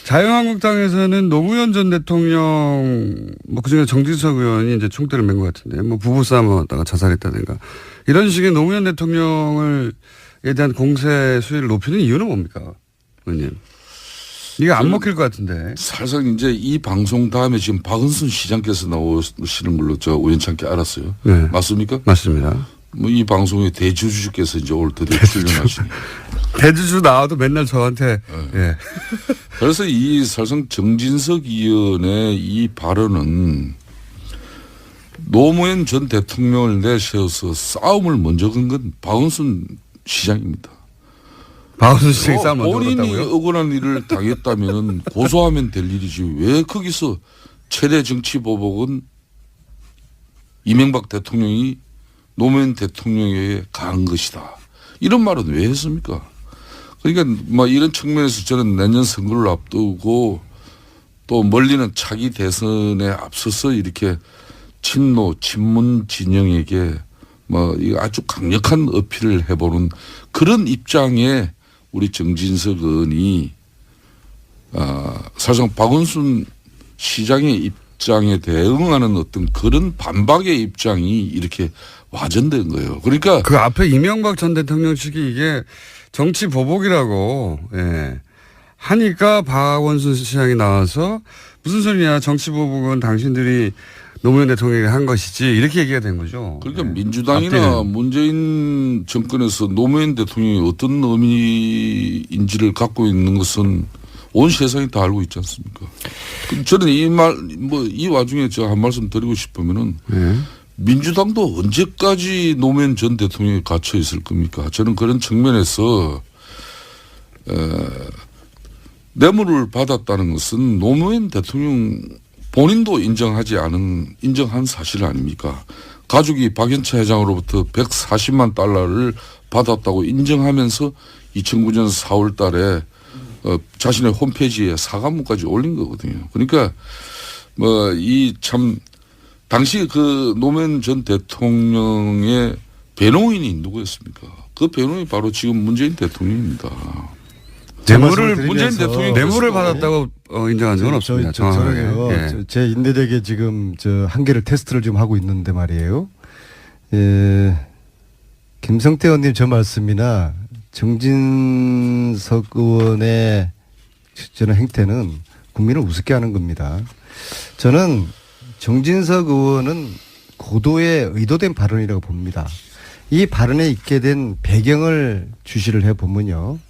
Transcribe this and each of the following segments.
자유한국당에서는 노무현 전 대통령 뭐 그중에 정진석 의원이 이제 총대를 맨 것 같은데 뭐 부부싸움 하다가 자살했다든가 이런 식의 노무현 대통령에 대한 공세 수위를 높이는 이유는 뭡니까, 의원님? 이게 안 먹힐 것 같은데. 사실상 이제 이 방송 다음에 지금 박은순 시장께서 나오시는 걸로 저 우연찮게 알았어요. 네. 맞습니까? 맞습니다. 뭐 이 방송의 대주주께서 이제 오늘 드디어 출연하시니. 대주주 나와도 맨날 저한테. 네. 예. 그래서 이 사실상 정진석 의원의 이 발언은 노무현 전 대통령을 내세워서 싸움을 먼저 건 건 박은순 시장입니다. 박은순 시장이 싸움 먼저 본인이 걸었다고요? 억울한 일을 당했다면 고소하면 될 일이지 왜 거기서 최대 정치 보복은 이명박 대통령이 노무현 대통령에게 가한 것이다. 이런 말은 왜 했습니까? 그러니까 뭐 이런 측면에서 저는 내년 선거를 앞두고 또 멀리는 차기 대선에 앞서서 이렇게 친노 친문 진영에게 뭐 아주 강력한 어필을 해보는 그런 입장에 우리 정진석 의원이 사실상 박원순 시장의 입장에 대응하는 어떤 그런 반박의 입장이 이렇게 와전된 거예요. 그러니까 그 앞에 이명박 전 대통령 측이 이게 정치 보복이라고 예. 하니까 박원순 시장이 나와서 무슨 소리냐, 정치 보복은 당신들이 노무현 대통령이 한 것이지 이렇게 얘기가 된 거죠. 그러니까 예. 민주당이나 앞뒤는. 문재인 정권에서 노무현 대통령이 어떤 의미인지를 갖고 있는 것은 온 세상이 다 알고 있지 않습니까? 저는 이 와중에 제가 한 말씀 드리고 싶으면은 예. 민주당도 언제까지 노무현 전 대통령이 갇혀 있을 겁니까? 저는 그런 측면에서 뇌물을 받았다는 것은 노무현 대통령 본인도 인정한 사실 아닙니까? 가족이 박연차 회장으로부터 140만 달러를 받았다고 인정하면서 2009년 4월 달에 자신의 홈페이지에 사과문까지 올린 거거든요. 그러니까 당시 그 노무현 전 대통령의 배노인이 누구였습니까? 그 배노인이 바로 지금 문재인 대통령입니다. 문재인 대통령이 뇌물을 받았다고 인정한 적은 없습니다. 저는요, 예. 제 인내력에 지금 저 한계를 테스트를 지금 하고 있는데 말이에요. 예, 김성태 의원님 저 말씀이나 정진석 의원의 저는 행태는 국민을 우습게 하는 겁니다. 저는 정진석 의원은 고도의 의도된 발언이라고 봅니다. 이 발언에 있게 된 배경을 주시를 해보면요.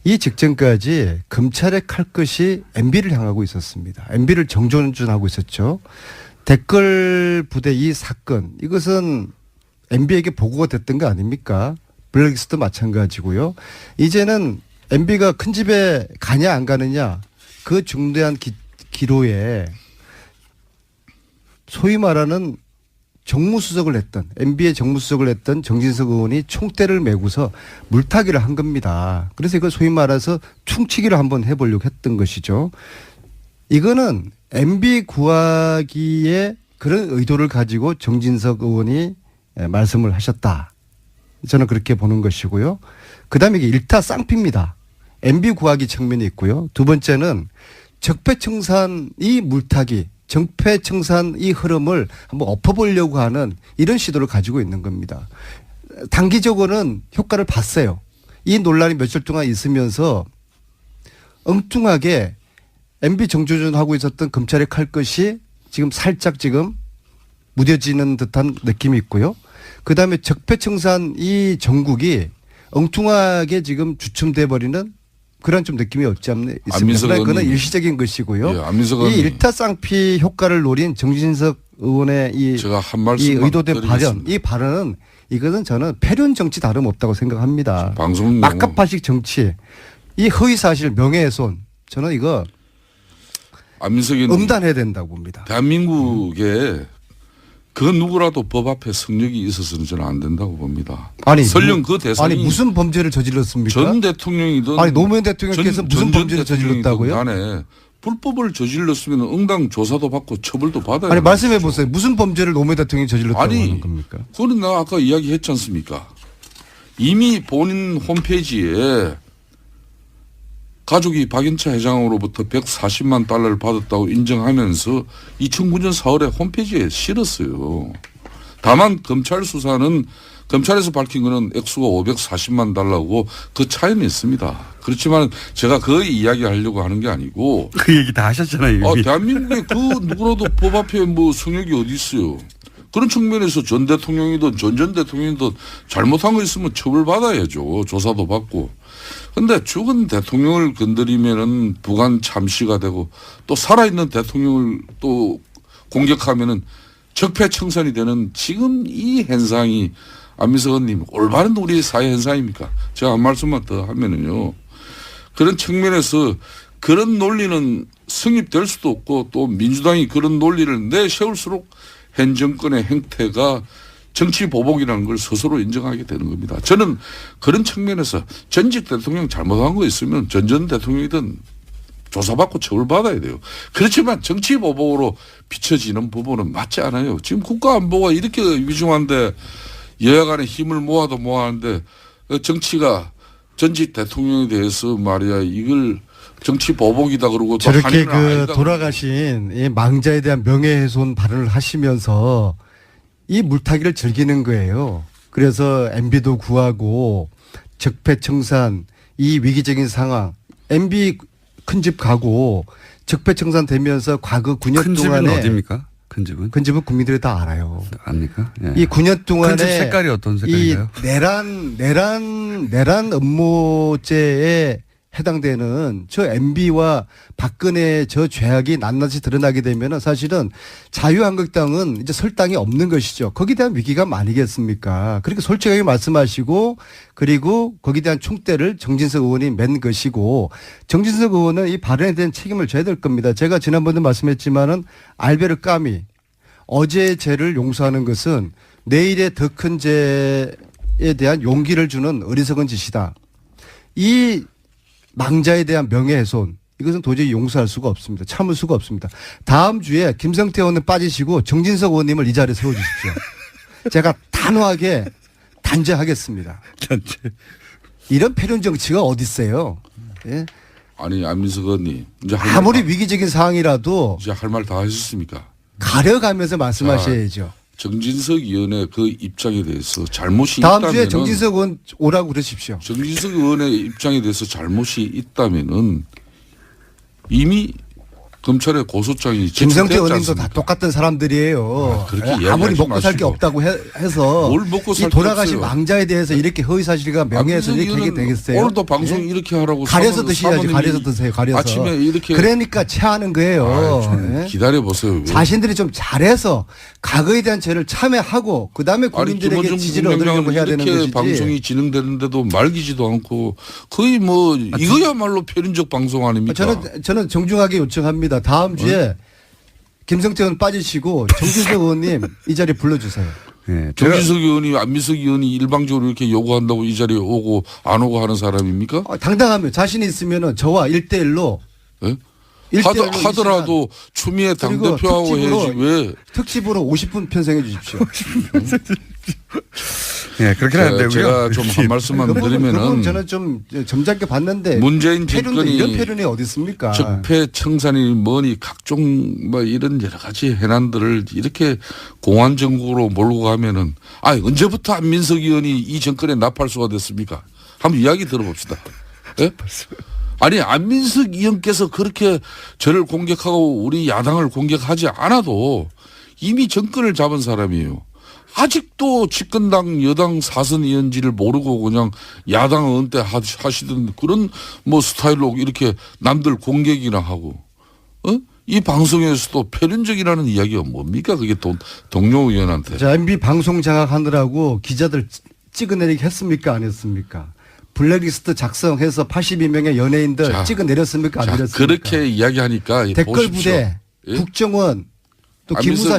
이 직전까지 검찰의 칼끝이 MB를 향하고 있었습니다. MB를 정존하고 있었죠. 댓글 부대 이 사건, 이것은 MB에게 보고가 됐던 거 아닙니까? 블랙리스트 마찬가지고요. 이제는 MB가 큰 집에 가냐 안 가느냐 그 중대한 기로에 소위 말하는 정무수석을 했던 MB의 정무수석을 했던 정진석 의원이 총대를 메고서 물타기를 한 겁니다. 그래서 이걸 소위 말해서 퉁치기를 한번 해보려고 했던 것이죠. 이거는 MB 구하기에 그런 의도를 가지고 정진석 의원이 말씀을 하셨다. 저는 그렇게 보는 것이고요. 그다음에 이게 일타쌍피입니다. MB 구하기 측면이 있고요. 두 번째는 적폐청산 이 물타기, 적폐청산 이 흐름을 한번 엎어보려고 하는 이런 시도를 가지고 있는 겁니다. 단기적으로는 효과를 봤어요. 이 논란이 며칠 동안 있으면서 엉뚱하게 MB 정조준하고 있었던 검찰의 칼끝이 지금 살짝 지금 무뎌지는 듯한 느낌이 있고요. 그다음에 적폐청산 이 정국이 엉뚱하게 지금 주춤돼 버리는 그런 좀 느낌이 없지 않나 있습니다. 그건 일시적인 것이고요. 예, 이 일타쌍피 효과를 노린 정진석 의원의 이 의도된 발언, 이 발언은 이것은 저는 패륜 정치 다름없다고 생각합니다. 막가파식 정치, 이 허위사실 명예훼손, 저는 이거 엄단해야 된다고 봅니다. 대한민국에 그 누구라도 법 앞에 성력이 있어서는 저는 안 된다고 봅니다. 아니 설령 그 대상이 무슨 범죄를 저질렀습니까? 전 대통령이든 노무현 대통령께서 무슨 범죄를 저질렀다고요? 간에 불법을 저질렀으면 응당 조사도 받고 처벌도 받아야 아니 말씀해 보세요. 무슨 범죄를 노무현 대통령이 저질렀다고 하는 겁니까? 그건 내가 아까 이야기했지 않습니까? 이미 본인 홈페이지에 가족이 박인차 회장으로부터 140만 달러를 받았다고 인정하면서 2009년 4월에 홈페이지에 실었어요. 다만 검찰 수사는 검찰에서 밝힌 거는 액수가 540만 달러고 그 차이는 있습니다. 그렇지만 제가 그 이야기 하려고 하는 게 아니고 그 얘기 다 하셨잖아요. 이미. 대한민국에 그 누구라도 법 앞에 뭐 성역이 어디 있어요. 그런 측면에서 전 대통령이든 전 대통령이든 잘못한 거 있으면 처벌받아야죠. 조사도 받고. 근데 죽은 대통령을 건드리면은 부관 참시가 되고 또 살아있는 대통령을 또 공격하면은 적폐청산이 되는 지금 이 현상이 안민석 의원님 올바른 우리 사회 현상입니까? 제가 한 말씀만 더 하면은요. 그런 측면에서 그런 논리는 성립될 수도 없고 또 민주당이 그런 논리를 내세울수록 현 정권의 행태가 정치 보복이라는 걸 스스로 인정하게 되는 겁니다. 저는 그런 측면에서 전직 대통령 잘못한 거 있으면 전 대통령이든 조사받고 처벌받아야 돼요. 그렇지만 정치 보복으로 비춰지는 부분은 맞지 않아요. 지금 국가 안보가 이렇게 위중한데 여야 간에 힘을 모아도 모아하는데 정치가 전직 대통령에 대해서 말이야 이걸 정치 보복이다 그러고 또 저렇게 한일은 아니다 돌아가신 이 망자에 대한 명예훼손 발언을 하시면서 이 물타기를 즐기는 거예요. 그래서 MB도 구하고 적폐청산 이 위기적인 상황 MB 큰 집 가고 적폐청산 되면서 과거 9년 큰 집은 동안에 어디입니까? 큰 집은? 큰 집은 국민들이 다 알아요. 압니까? 예. 이 9년 동안에 큰 집 색깔이 어떤 색깔인가요? 이 내란 음모죄에 해당되는 저 MB와 박근혜의 저 죄악이 낱낱이 드러나게 되면은 사실은 자유한국당은 이제 설 땅이 없는 것이죠. 거기에 대한 위기감 아니겠습니까? 그렇게 솔직하게 말씀하시고 그리고 거기에 대한 총대를 정진석 의원이 맨 것이고 정진석 의원은 이 발언에 대한 책임을 져야 될 겁니다. 제가 지난번에 말씀했지만은 알베르 까미 어제의 죄를 용서하는 것은 내일의 더 큰 죄에 대한 용기를 주는 어리석은 짓이다. 이 망자에 대한 명예훼손 이것은 도저히 용서할 수가 없습니다. 참을 수가 없습니다. 다음 주에 김성태 의원은 빠지시고 정진석 의원님을 이 자리에 세워주십시오. 제가 단호하게 단죄하겠습니다. 이런 패륜 정치가 어디 있어요? 예? 아니 안민석 의원님 이제 아무리 위기적인 상황이라도 이제 할 말 다 하셨습니까? 가려가면서 말씀하셔야죠. 정진석 의원의 그 입장에 대해서 잘못이 다음 있다면 주에 정진석 의원 오라고 그러십시오. 정진석 의원의 입장에 대해서 잘못이 있다면은 이미 검찰의 고소장이 김성태 제출됐지 의원님도 다 않습니까? 똑같은 사람들이에요. 그렇게 아무리 이야기하지 먹고 살 게 마시고. 없다고 해서 뭘 먹고 살 이 게 돌아가신 없어요. 망자에 대해서 이렇게 허위사실과 명예훼손 이렇게 안민석 얘기 의원은 되겠어요? 오늘도 방송 예? 이렇게 하라고 가려서 드셔야지. 사모님이 가려서 드세요. 가려서. 아침에 이렇게 그러니까 체하는 거예요. 예? 기다려 보세요. 자신들이 좀 잘해서 과거에 대한 죄를 참회하고 그다음에 국민들에게 지지를 얻으려고 해야 되는 이렇게 것이지. 방송이 진행되는데도 말기지도 않고 거의 뭐 이거야말로 표현적 방송 아닙니까? 저는 정중하게 요청합니다. 다음 주에 김성태 의원 빠지시고 정진석 의원님 이 자리에 불러주세요. 예. 정진석 의원이 안민석 의원이 일방적으로 이렇게 요구한다고 이 자리에 오고 안 오고 하는 사람입니까? 당당하면 자신이 있으면은 저와 1대1로 예? 하더라도 추미애 당대표하고 해야지 왜. 특집으로 50분 편성해 주십시오. 예, 그렇게는 안 되고요. 제가 좀 한 말씀만 그 부분 드리면은 저는 좀 점잖게 봤는데 문재인 패륜도 정권이 이런 패륜이 어디 있습니까? 적폐청산이 뭐니 각종 뭐 이런 여러 가지 해난들을 이렇게 공안정국으로 몰고 가면은 언제부터 안민석 의원이 이 정권의 나팔수가 됐습니까? 한번 이야기 들어봅시다. 예? 아니 안민석 의원께서 그렇게 저를 공격하고 우리 야당을 공격하지 않아도 이미 정권을 잡은 사람이에요. 아직도 집권당 여당 사선 의원지를 모르고 그냥 야당 은퇴 하시던 그런 뭐 스타일로 이렇게 남들 공격이나 하고 이 방송에서도 표현적이라는 이야기가 뭡니까? 그게 또 동료 의원한테. 자, MB 방송 장악하느라고 기자들 찍어내리게 했습니까? 안 했습니까? 블랙리스트 작성해서 82명의 연예인들 찍어내렸습니까? 안 내렸습니까? 그렇게 이야기하니까 댓글 보십시오. 부대, 예? 국정원 또 기무사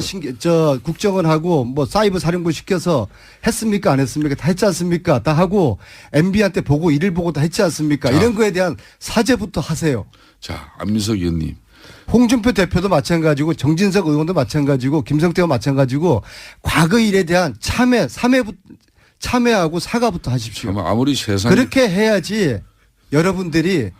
국정원하고 뭐 사이버 사령부 시켜서 했습니까? 안 했습니까? 다 했지 않습니까? 다 하고 MB한테 보고 일일 보고 다 했지 않습니까? 자. 이런 거에 대한 사죄부터 하세요. 자, 안민석 의원님. 홍준표 대표도 마찬가지고 정진석 의원도 마찬가지고 김성태도 마찬가지고 과거 일에 대한 참회하고 사과부터 하십시오. 아무리 세상에 그렇게 해야지 여러분들이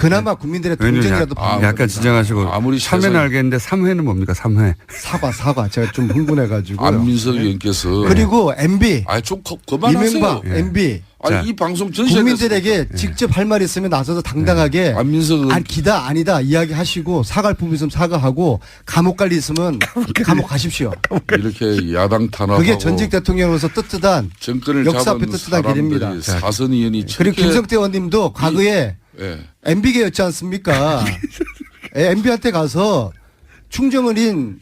그나마 국민들의 동정이라도 받는 약간 겁니다. 진정하시고 아무리 3회는 알겠는데 3회는 뭡니까? 3회. 사과. 제가 좀 흥분해가지고. 안민석 의원께서 그리고 MB. 좀 그만하세요. 이명박 예. MB. 아니 이 방송 전시회 국민들에게 직접 할 말 있으면 나서서 당당하게 안민석 의원 기다 아니다 이야기하시고 사과할 부분 있으면 사과하고 감옥 갈 일 있으면 감옥 가십시오. 이렇게 야당 탄압하고 그게 전직 대통령으로서 떳떳한 정권을 역사 앞에 잡은 떳떳한 길입니다. 사람들이 사선 의원이 그리고 김성태 의원님도 과거에 예. MB계였지 않습니까? MB한테 가서 충정은인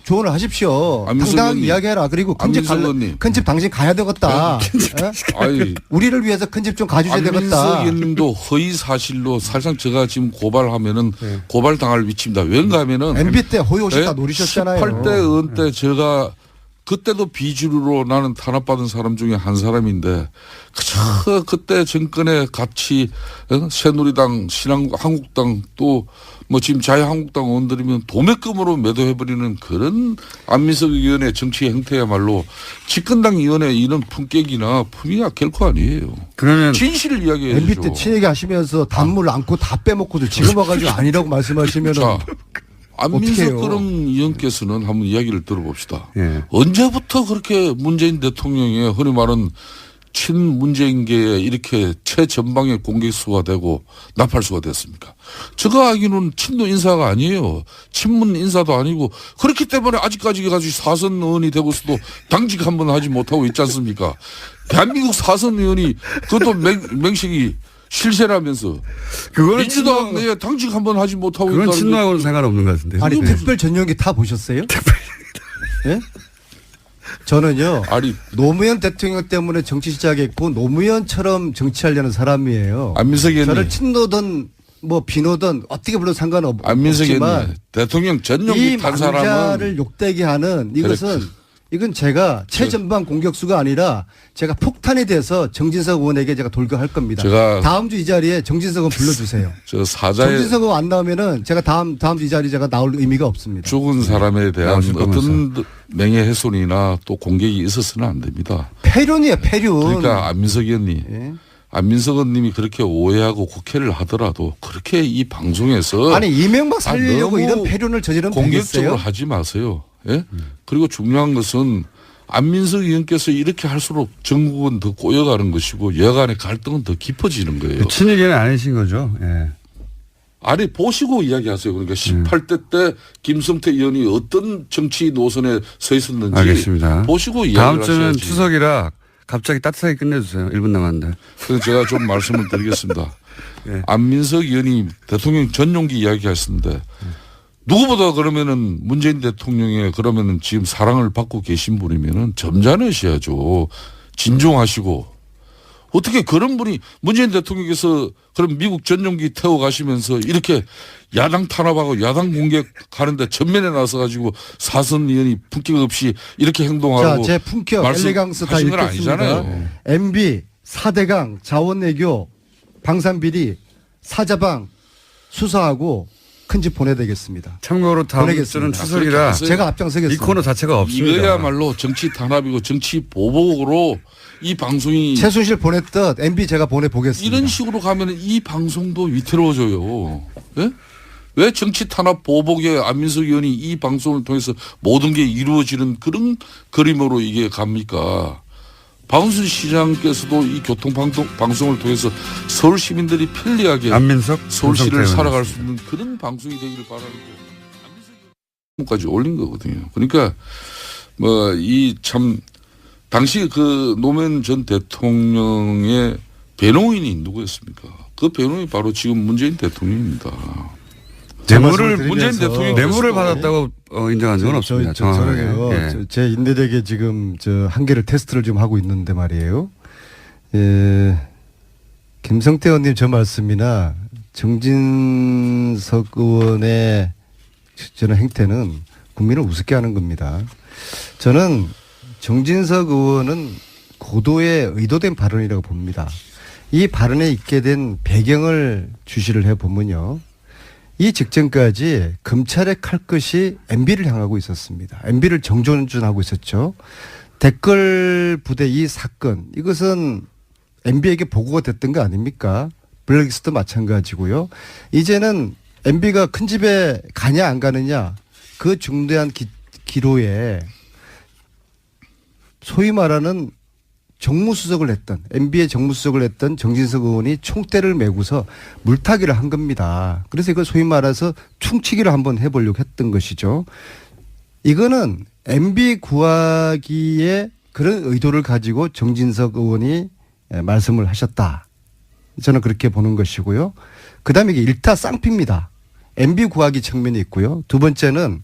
조언을 하십시오. 안민석 당당하게 의원님. 이야기해라. 그리고 안민석 의원님. 큰집 당신 가야 되겠다. 아이 우리를 위해서 큰 집 좀 가주셔야 안민석 되겠다. 의원님도 허위 사실로 사실상 제가 지금 고발하면은 고발당할 위치입니다. 왠가 하면은 MB 때 호요시 다 예? 노리셨잖아요. 18대 의원 때 제가 그때도 비주류로 나는 탄압받은 사람 중에 한 사람인데 그때 정권에 같이 새누리당, 한국당 또 뭐 지금 자유한국당 의원들이면 도매금으로 매도해버리는 그런 안민석 의원의 정치 행태야말로 집권당 의원의 이런 품격이나 품위가 결코 아니에요. 그러면 진실을 이야기해 MB 주죠. 때 친얘기 하시면서 단물 안고 다 빼먹고도 지금 와가지고 아니라고 말씀하시면 자, 안민석 어떡해요? 그럼 의원께서는 한번 이야기를 들어봅시다. 예. 언제부터 그렇게 문재인 대통령의 흔히 말하는 친문재인계에 이렇게 최전방의 공격수가 되고 나팔수가 됐습니까? 제가 알기로는 친노 인사가 아니에요. 친문 인사도 아니고 그렇기 때문에 아직까지 가지고 사선 의원이 되고서도 당직 한번 하지 못하고 있지 않습니까? 대한민국 사선 의원이 그것도 맹식이 실세라면서 그거는 민주당 내에 당직 한번 하지 못하고 그건 있다는 친노하고는 상관없는 것 같은데요. 아니 네. 특별 전용기 타 보셨어요? 예? 저는요 아니 노무현 대통령 때문에 정치 시작했고 노무현처럼 정치하려는 사람이에요. 안민석 의원님. 저를 친노든 뭐 비노든 어떻게 불러도 안민석 의원님. 상관없지만 대통령 전용기 이 탄 망자를 사람은 욕되게 하는 이것은 이건 제가 최전방 공격수가 아니라 제가 폭탄이 돼서 정진석 의원에게 제가 돌격할 겁니다. 제가 다음 주 이 자리에 정진석 의원 불러주세요. 저 사자의 정진석 의원 안 나오면은 제가 다음 주 이 자리에 제가 나올 의미가 없습니다. 죽은 사람에 대한 나오실 어떤 명예훼손이나 또 공격이 있어서는 안 됩니다. 폐륜이에요, 폐륜. 그러니까 안민석 의원님. 예. 안민석 의원님이 그렇게 오해하고 국회를 하더라도 그렇게 이 방송에서 아니 이명박 살리려고 너무 이런 폐륜을 저지르면 공격적으로 되겠어요? 하지 마세요. 예? 그리고 중요한 것은 안민석 의원께서 이렇게 할수록 전국은 더 꼬여가는 것이고 여간의 갈등은 더 깊어지는 거예요. 친이계는 아니신 거죠. 예. 아니 보시고 이야기하세요. 그러니까 18대 때 김성태 의원이 어떤 정치 노선에 서 있었는지 알겠습니다. 보시고 다음 이야기를 주는 하셔야지. 추석이라 갑자기 따뜻하게 끝내주세요. 1분 남았는데. 그래서 제가 좀 말씀을 드리겠습니다. 예. 안민석 의원이 대통령 전용기 이야기하셨는데 누구보다 그러면은 문재인 대통령의 그러면은 지금 사랑을 받고 계신 분이면은 점잖으셔야죠. 진중하시고 어떻게 그런 분이 문재인 대통령께서 그럼 미국 전용기 태워 가시면서 이렇게 야당 탄압하고 야당 공격하는데 전면에 나서 가지고 사선 의원이 품격 없이 이렇게 자, 행동하고 제 품격, 엘레강스 다 말씀하신 건 읽겠습니다. 아니잖아요. MB, 4대강, 자원외교, 방산비리, 사자방 수사하고 큰 집 보내되겠습니다. 참고로 다음 보내겠습니다. 주는 그렇게 추석이라 하세요. 제가 이 앞장서겠습니다. 코너 자체가 없습니다. 이거야말로 정치 탄압이고 정치 보복으로 이 방송이 최순실 보냈듯 MB 제가 보내보겠습니다. 이런 식으로 가면 이 방송도 위태로워져요. 예? 왜 정치 탄압 보복에 안민석 의원이 이 방송을 통해서 모든 게 이루어지는 그런 그림으로 이게 갑니까? 박원순 시장께서도 이 교통방송을 통해서 서울 시민들이 편리하게 안민석 서울시를 김성태 살아갈 의원. 수 있는 그런 방송이 되기를 바라는 거까지 올린 거거든요. 그러니까 뭐 이 참 당시 그 노무현 전 대통령의 배노인이 누구였습니까? 그 배노인이 바로 지금 문재인 대통령입니다. 뇌물을 문재인 대통령이 뇌물을 그래서 받았다고 인정한 적은 없습니다. 정확하게. 저는요, 예. 제 인내력에 지금 저 한계를 테스트를 좀 하고 있는데 말이에요. 예, 김성태 의원님 저 말씀이나 정진석 의원의 저는 행태는 국민을 우습게 하는 겁니다. 저는 정진석 의원은 고도의 의도된 발언이라고 봅니다. 이 발언에 있게 된 배경을 주시를 해보면요. 이 직전까지 검찰의 칼끝이 MB를 향하고 있었습니다. MB를 정존하고 있었죠. 댓글 부대 이 사건 이것은 MB에게 보고가 됐던 거 아닙니까? 블랙리스트도 마찬가지고요. 이제는 MB가 큰 집에 가냐 안 가느냐 그 중대한 기로에 소위 말하는 정무수석을 했던 MB의 정무수석을 했던 정진석 의원이 총대를 메고서 물타기를 한 겁니다. 그래서 이걸 소위 말해서 퉁치기를 한번 해보려고 했던 것이죠. 이거는 MB 구하기에 그런 의도를 가지고 정진석 의원이 말씀을 하셨다. 저는 그렇게 보는 것이고요. 그다음에 이게 일타쌍피입니다. MB 구하기 측면이 있고요. 두 번째는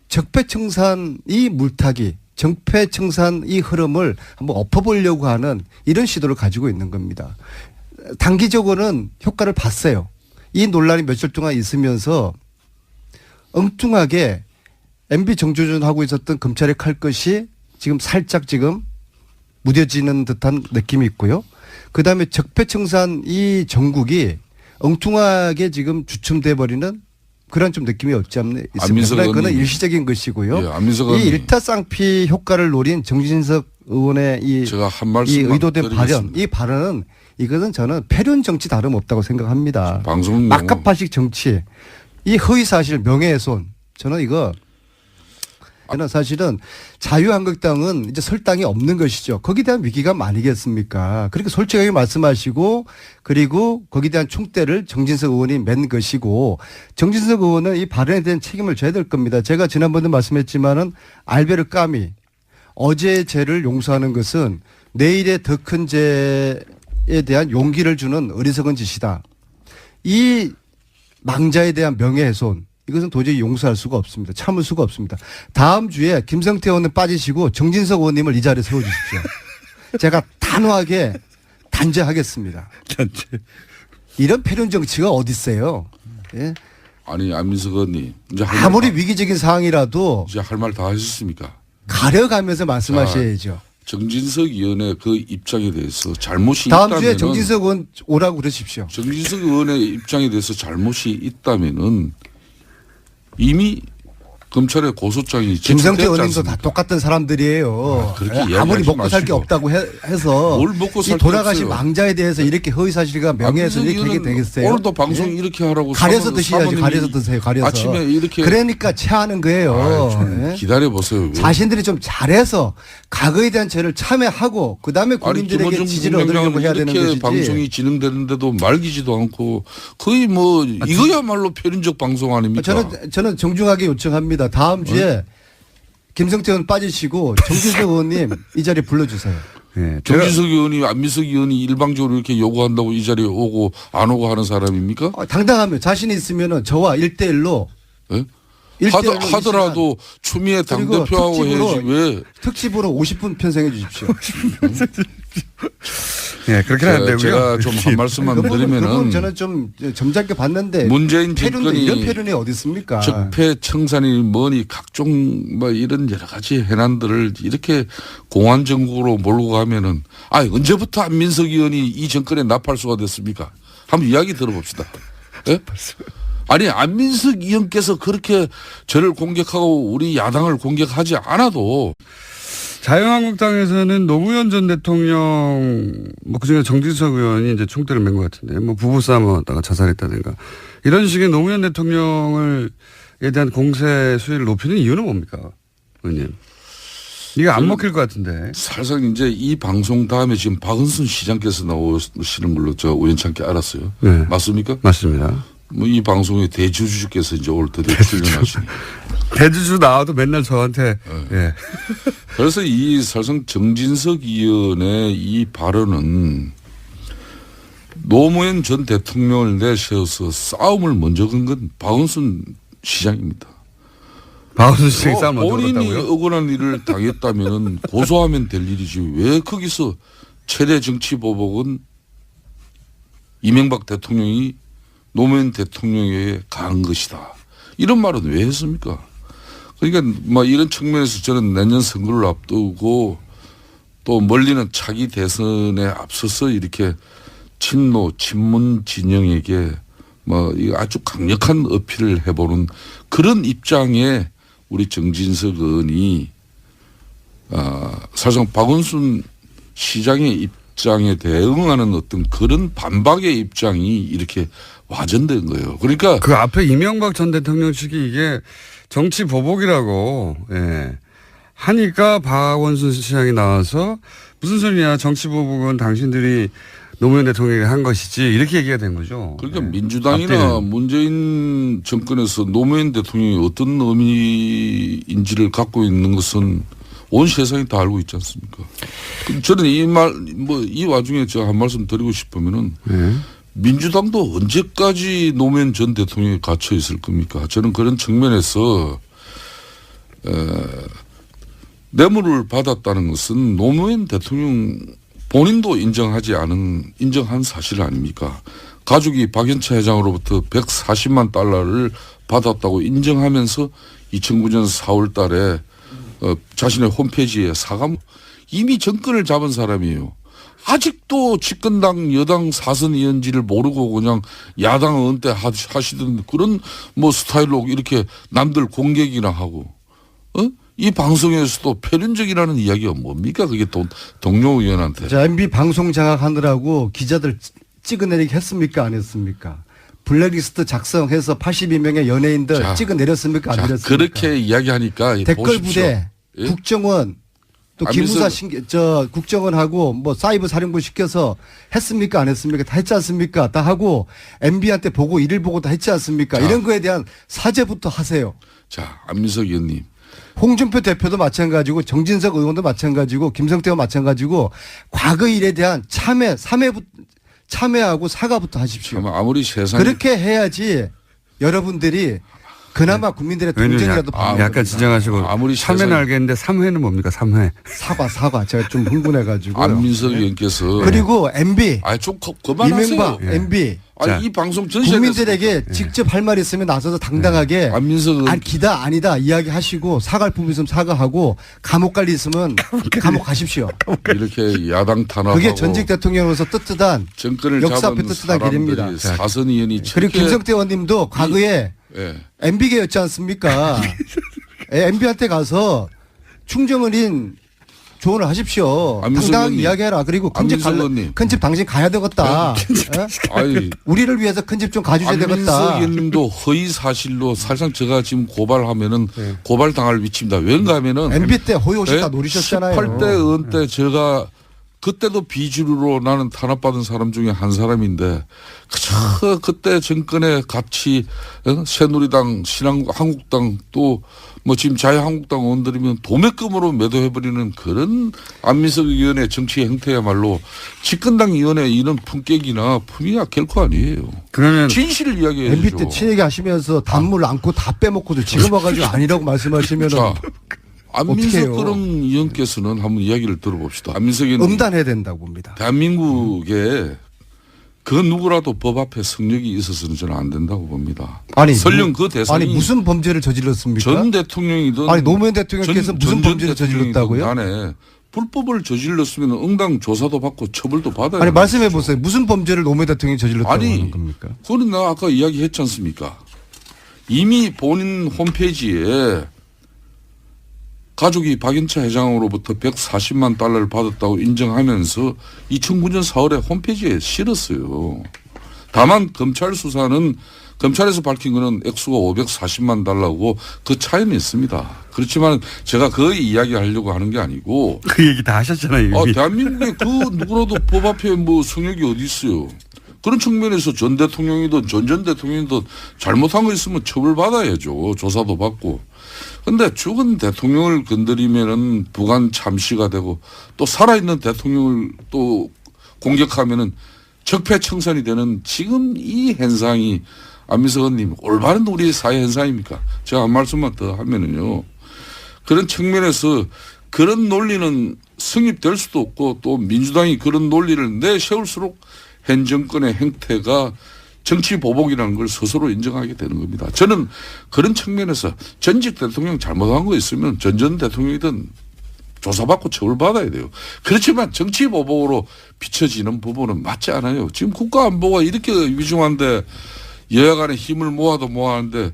적폐청산 이 물타기, 적폐청산 이 흐름을 한번 엎어보려고 하는 이런 시도를 가지고 있는 겁니다. 단기적으로는 효과를 봤어요. 이 논란이 며칠 동안 있으면서 엉뚱하게 MB 정조준하고 있었던 검찰의 칼끝이 지금 살짝 지금 무뎌지는 듯한 느낌이 있고요. 그다음에 적폐청산 이 정국이 엉뚱하게 지금 주춤돼 버리는 그런 좀 느낌이 없지 않나 있습니다. 그건 일시적인 것이고요. 예, 이 일타쌍피 효과를 노린 정진석 의원의 제가 한 말씀 이 의도된 발언, 드리겠습니다. 이 발언은 이것은 저는 패륜 정치 다름없다고 생각합니다. 방송 막가파식 정치, 이 허위 사실 명예훼손, 저는 사실은 자유한국당은 이제 설 당이 없는 것이죠. 거기에 대한 위기감 아니겠습니까? 그렇게 솔직하게 말씀하시고 그리고 거기에 대한 총대를 정진석 의원이 맨 것이고 정진석 의원은 이 발언에 대한 책임을 져야 될 겁니다. 제가 지난번에 말씀했지만은 알베르 까미 어제의 죄를 용서하는 것은 내일의 더 큰 죄에 대한 용기를 주는 어리석은 짓이다. 이 망자에 대한 명예훼손 이것은 도저히 용서할 수가 없습니다. 참을 수가 없습니다. 다음 주에 김성태 의원은 빠지시고 정진석 의원님을 이 자리에 세워주십시오. 제가 단호하게 단죄하겠습니다. 이런 패륜 정치가 어디 있어요? 예? 아니 안민석 의원님 이제 아무리 위기적인 상황이라도 이제 할 말 다 하셨습니까? 가려가면서 말씀하셔야죠. 정진석 의원의 그 입장에 대해서 잘못이 다음 있다면 주에 정진석 의원 오라고 그러십시오. 정진석 의원의 입장에 대해서 잘못이 있다면은 이미 검찰의 고소장이 김성태 제출됐지 의원님도 다 않습니까? 똑같은 사람들이에요. 그렇게 아무리 이야기하지 먹고 살 게 마시고. 없다고 해서 뭘 먹고 이 살게 돌아가신 없어요. 망자에 대해서 이렇게 허위사실과 명예훼손 이렇게 안민석 얘기 되겠어요? 의원은 오늘도 방송 예? 이렇게 하라고 가려서 드셔야지. 사모님이 가려서 드세요. 가려서. 아침에 이렇게 그러니까 체하는 거예요. 예? 기다려 보세요. 자신들이 좀 잘해서 과거에 대한 죄를 참여하고 그다음에 국민들에게 지지를 얻으려고 해야 되는 이렇게 것이지. 방송이 진행되는데도 말기지도 않고 거의 뭐 이거야말로 표륜적 방송 아닙니까? 저는 정중하게 요청합니다. 다음 주에 김성태 의원 빠지시고 정진석 의원님 이 자리에 불러주세요. 예, 정진석 의원이 안민석 의원이 일방적으로 이렇게 요구한다고 이 자리에 오고 안 오고 하는 사람입니까? 당당하면 자신이 있으면은 저와 1대1로 예? 하더라도 추미애 당대표하고 해야지 왜. 특집으로 50분 편성해 주십시오. 예, 그렇게는 안 되고요. 제가 좀 한 말씀만 그분 드리면은 저는 좀 점잖게 봤는데 문재인 패륜도 정권이 이런 패륜이 어디 있습니까? 적폐청산이 뭐니 각종 뭐 이런 여러 가지 해난들을 이렇게 공안 정국으로 몰고 가면은 언제부터 안민석 의원이 이 정권에 나팔수가 됐습니까? 한번 이야기 들어봅시다. 예? 아니 안민석 의원께서 그렇게 저를 공격하고 우리 야당을 공격하지 않아도 자유한국당에서는 노무현 전 대통령 뭐 그중에 정진석 의원이 이제 총대를 맨 것 같은데 뭐 부부싸움 하다가 자살했다든가 이런 식의 노무현 대통령에 대한 공세 수위를 높이는 이유는 뭡니까, 의원님? 이게 안 먹힐 것 같은데. 사실상 이제 이 방송 다음에 지금 박은순 시장께서 나오시는 걸로 저 우연찮게 알았어요. 네. 맞습니까? 맞습니다. 뭐 이 방송의 대주주께서 이제 올 드디어 출연하시니. 대주주 나와도 맨날 저한테 예. 그래서 이 사실상 정진석 의원의 이 발언은 노무현 전 대통령을 내세워서 싸움을 먼저 건 건 박은순 시장입니다. 박원순 시장이 싸움 먼저 본인이 걸었다고요? 억울한 일을 당했다면 고소하면 될 일이지 왜 거기서 최대 정치 보복은 이명박 대통령이 노무현 대통령에게 가한 것이다. 이런 말은 왜 했습니까? 그러니까 뭐 이런 측면에서 저는 내년 선거를 앞두고 또 멀리는 차기 대선에 앞서서 이렇게 친노 친문 진영에게 뭐 아주 강력한 어필을 해보는 그런 입장에 우리 정진석 의원이 사실상 박원순 시장의 입장에 대응하는 어떤 그런 반박의 입장이 이렇게 와전된 거예요. 그러니까 그 앞에 이명박 전 대통령 측이 이게 정치 보복이라고 하니까 박원순 시장이 나와서 무슨 소리냐, 정치 보복은 당신들이 노무현 대통령이 한 것이지, 이렇게 얘기가 된 거죠. 그러니까 민주당이나 문재인 정권에서 노무현 대통령이 어떤 의미인지를 갖고 있는 것은 온 세상이 다 알고 있지 않습니까? 저는 이 와중에 제가 한 말씀 드리고 싶으면은 민주당도 언제까지 노무현 전 대통령이 갇혀 있을 겁니까? 저는 그런 측면에서 뇌물을 받았다는 것은 노무현 대통령 본인도 인정한 사실 아닙니까? 가족이 박연차 회장으로부터 140만 달러를 받았다고 인정하면서 2009년 4월 달에 자신의 홈페이지에 이미 정권을 잡은 사람이에요. 아직도 집권당 여당 사선 의원지를 모르고 그냥 야당 은퇴하시던 그런 뭐 스타일로 이렇게 남들 공격이나 하고, 이 방송에서도 표현적이라는 이야기가 뭡니까? 그게 동료 의원한테. 자, MB 방송 장악하느라고 기자들 찍어내리게 했습니까? 안 했습니까? 블랙리스트 작성해서 82명의 연예인들 찍어내렸습니까? 안 내렸습니까? 그렇게 이야기하니까 댓글 부대, 예? 국정원, 또 기무사 국정원하고 뭐 사이버 사령부 시켜서 했습니까? 안 했습니까? 다 했지 않습니까? 다 하고 MB한테 보고 이를 보고 다 했지 않습니까? 이런 거에 대한 사죄부터 하세요. 자, 안민석 의원님. 홍준표 대표도 마찬가지고 정진석 의원도 마찬가지고 김성태가 마찬가지고 과거 일에 대한 참회하고 사과부터 하십시오. 아무리 세상에 그렇게 해야지 여러분들이 그나마 국민들의 동정이라도 받는 약간 진정하시고. 아무리 3회는 알겠는데 3회는 뭡니까? 3회. 사과. 제가 좀 흥분해가지고. 안민석 의원께서 그리고 MB. 좀 그만하세요. 이명박 MB. 이 방송 전시회 국민들에게 직접 할 말 있으면 나서서 당당하게 안민석 기다 아니다 이야기하시고 사과할 부분 있으면 사과하고 감옥 갈 일 있으면 감옥 가십시오. 이렇게 야당 탄압하고 그게 전직 대통령으로서 떳떳한 정권을 역사 앞에 잡은 떳떳한 길입니다. 사람들이 사선 의원이 그리고 김성태 의원님도 과거에 MB계였지 않습니까? MB한테 가서 충정은인 조언을 하십시오. 당당하게 이야기해라. 그리고 큰 집 당신 가야 되겠다. 우리를 위해서 큰 집 좀 가주셔야 되겠다. 안민석 의원님도 허위 사실로 사실상 제가 지금 고발하면은 고발당할 위치입니다. 왠가 하면은 MB 때 허위 오셨다 노리셨잖아요. 18대 의원 때 제가 그때도 비주류로 나는 탄압받은 사람 중에 한 사람인데 그때 정권에 같이 새누리당, 한국당 또 뭐 지금 자유한국당 의원들이면 도매금으로 매도해버리는 그런 안민석 의원의 정치 행태야말로 집권당 의원의 이런 품격이나 품위가 결코 아니에요. 그러면 진실을 이야기해야죠. MB 때 친얘기 하시면서 단물 안고 다 빼먹고도 지금 와가지고 아니라고 말씀하시면 안민석 그럼 의원께서는 한번 이야기를 들어봅시다. 안민석 의원 응단해야 된다고 봅니다. 대한민국에 그 누구라도 법 앞에 성역이 있어서는 저는 안 된다고 봅니다. 설령 그 대상이 무슨 범죄를 저질렀습니까? 전 대통령이든 노무현 대통령께서 무슨 범죄를 저질렀다고요? 간에 불법을 저질렀으면 응당 조사도 받고 처벌도 받아야 말씀해 보세요. 무슨 범죄를 노무현 대통령이 저질렀다고 하는 겁니까? 그건 내가 아까 이야기했지 않습니까? 이미 본인 홈페이지에 가족이 박연차 회장으로부터 140만 달러를 받았다고 인정하면서 2009년 4월에 홈페이지에 실었어요. 다만 검찰 수사는 검찰에서 밝힌 거는 액수가 540만 달러고 그 차이는 있습니다. 그렇지만 제가 그 이야기하려고 하는 게 아니고 그 얘기 다 하셨잖아요. 대한민국에 그 누구라도 법 앞에 뭐 성역이 어디 있어요. 그런 측면에서 전 대통령이든 전 대통령이든 잘못한 거 있으면 처벌받아야죠. 조사도 받고. 근데 죽은 대통령을 건드리면은 부관 참시가 되고 또 살아있는 대통령을 또 공격하면은 적폐청산이 되는 지금 이 현상이 안민석 의원님 올바른 우리 사회 현상입니까? 제가 한 말씀만 더 하면은요. 그런 측면에서 그런 논리는 성립될 수도 없고 또 민주당이 그런 논리를 내세울수록 현 정권의 행태가 정치 보복이라는 걸 스스로 인정하게 되는 겁니다. 저는 그런 측면에서 전직 대통령 잘못한 거 있으면 전 대통령이든 조사받고 처벌받아야 돼요. 그렇지만 정치 보복으로 비춰지는 부분은 맞지 않아요. 지금 국가 안보가 이렇게 위중한데 여야 간의 힘을 모아도 모아하는데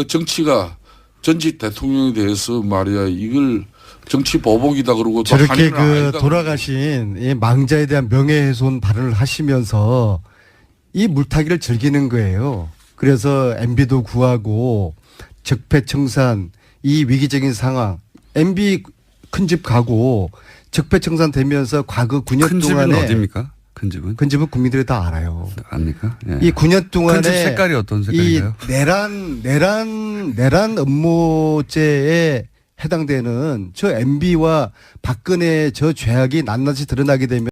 정치가 전직 대통령에 대해서 말이야 이걸 정치 보복이다 그러고 또 저렇게 한일은 그 아니다 돌아가신 이 망자에 대한 명예훼손 발언을 하시면서 이 물타기를 즐기는 거예요. 그래서 MB도 구하고 적폐청산 이 위기적인 상황 MB 큰 집 가고 적폐청산 되면서 과거 9년 큰 집은 동안에 어디입니까? 큰 집은? 큰 집은 국민들이 다 알아요. 압니까? 예. 이 9년 동안에 큰집 색깔이 어떤 색깔인가요? 이 내란 음모죄에 해당되는 저 MB와 박근혜의 저 죄악이 낱낱이 드러나게 되면